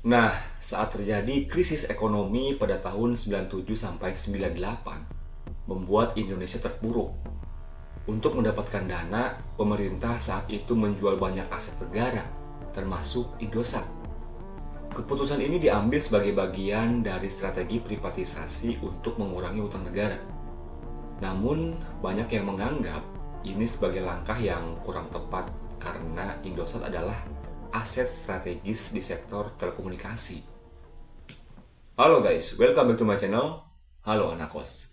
Nah, saat terjadi krisis ekonomi pada tahun 97 sampai 98, membuat Indonesia terpuruk. Untuk mendapatkan dana, pemerintah saat itu menjual banyak aset negara, termasuk Indosat. Keputusan ini diambil sebagai bagian dari strategi privatisasi untuk mengurangi utang negara. Namun, banyak yang menganggap ini sebagai langkah yang kurang tepat karena Indosat adalah aset strategis di sektor telekomunikasi. Halo guys, welcome back to my channel. Halo anak kos.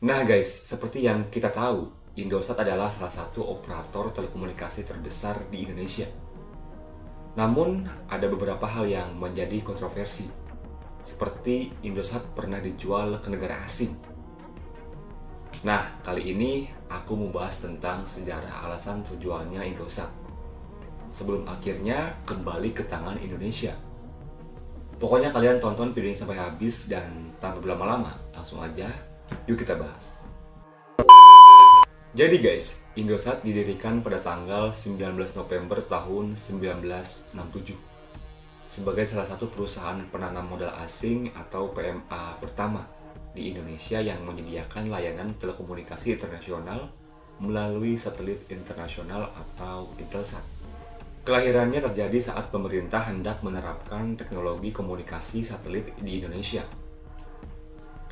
Nah guys, seperti yang kita tahu, Indosat adalah salah satu operator telekomunikasi terbesar di Indonesia. Namun, ada beberapa hal yang menjadi kontroversi, seperti Indosat pernah dijual ke negara asing. Nah, kali ini aku mau bahas tentang sejarah alasan terjualnya Indosat sebelum akhirnya kembali ke tangan Indonesia. Pokoknya kalian tonton video ini sampai habis dan tanpa berlama-lama, langsung aja yuk kita bahas. Jadi guys, Indosat didirikan pada tanggal 19 November tahun 1967 sebagai salah satu perusahaan penanam modal asing atau PMA pertama di Indonesia yang menyediakan layanan telekomunikasi internasional melalui satelit internasional atau Intelsat. Kelahirannya terjadi saat pemerintah hendak menerapkan teknologi komunikasi satelit di Indonesia.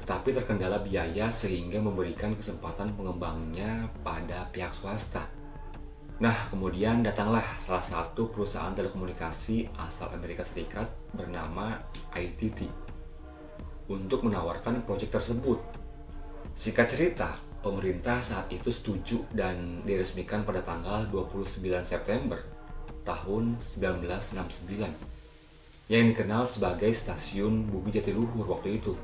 Tetapi terkendala biaya sehingga memberikan kesempatan pengembangnya pada pihak swasta. Nah, kemudian datanglah salah satu perusahaan telekomunikasi asal Amerika Serikat bernama ITT untuk menawarkan proyek tersebut. Singkat cerita, pemerintah saat itu setuju dan diresmikan pada tanggal 29 September tahun 1969 yang dikenal sebagai Stasiun Bumi Jatiluhur waktu itu.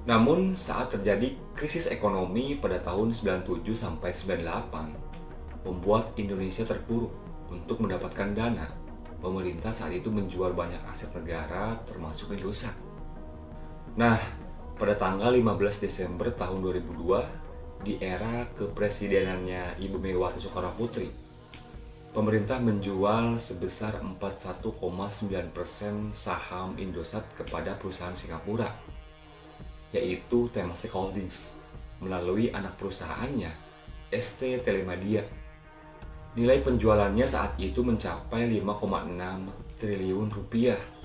Namun, saat terjadi krisis ekonomi pada tahun 97 sampai 98, membuat Indonesia terpuruk. Untuk mendapatkan dana, pemerintah saat itu menjual banyak aset negara termasuk Indosat. Nah, pada tanggal 15 Desember tahun 2002, di era kepresidenannya Ibu Megawati Soekarnoputri, pemerintah menjual sebesar 41,9% saham Indosat kepada perusahaan Singapura, yaitu Temasek Holdings, melalui anak perusahaannya, ST Telemedia. Nilai penjualannya saat itu mencapai 5,6 triliun rupiah.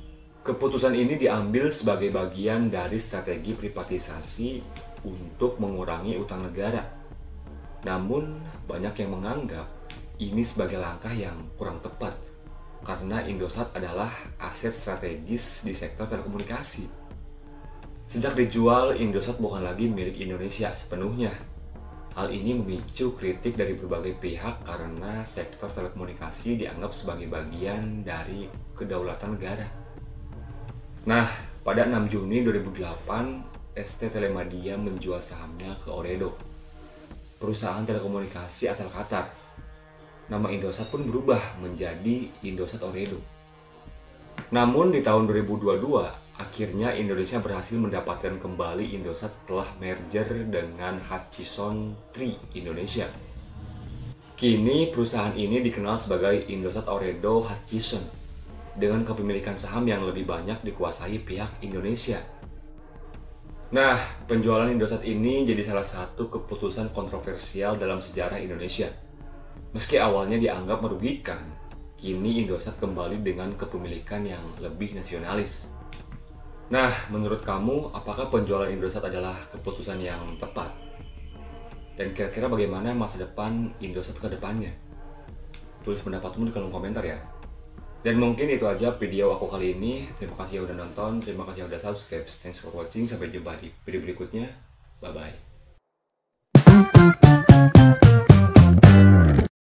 Keputusan ini diambil sebagai bagian dari strategi privatisasi untuk mengurangi utang negara. Namun, banyak yang menganggap ini sebagai langkah yang kurang tepat karena Indosat adalah aset strategis di sektor telekomunikasi. Sejak dijual, Indosat bukan lagi milik Indonesia sepenuhnya. Hal ini memicu kritik dari berbagai pihak karena sektor telekomunikasi dianggap sebagai bagian dari kedaulatan negara. Nah, pada 6 Juni 2008, ST Telemedia menjual sahamnya ke Ooredoo, perusahaan telekomunikasi asal Qatar. Nama Indosat pun berubah menjadi Indosat Ooredoo. Namun di tahun 2022, akhirnya Indonesia berhasil mendapatkan kembali Indosat setelah merger dengan Hutchison 3 Indonesia. Kini perusahaan ini dikenal sebagai Indosat Ooredoo Hutchison dengan kepemilikan saham yang lebih banyak dikuasai pihak Indonesia. Nah, penjualan Indosat ini jadi salah satu keputusan kontroversial dalam sejarah Indonesia. Meski awalnya dianggap merugikan, kini Indosat kembali dengan kepemilikan yang lebih nasionalis. Nah, menurut kamu, apakah penjualan Indosat adalah keputusan yang tepat? Dan kira-kira bagaimana masa depan Indosat ke depannya? Tulis pendapatmu di kolom komentar ya. Dan mungkin itu aja video aku kali ini. Terima kasih yang udah nonton, terima kasih yang udah subscribe. Thanks for watching, sampai jumpa di video berikutnya. Bye-bye.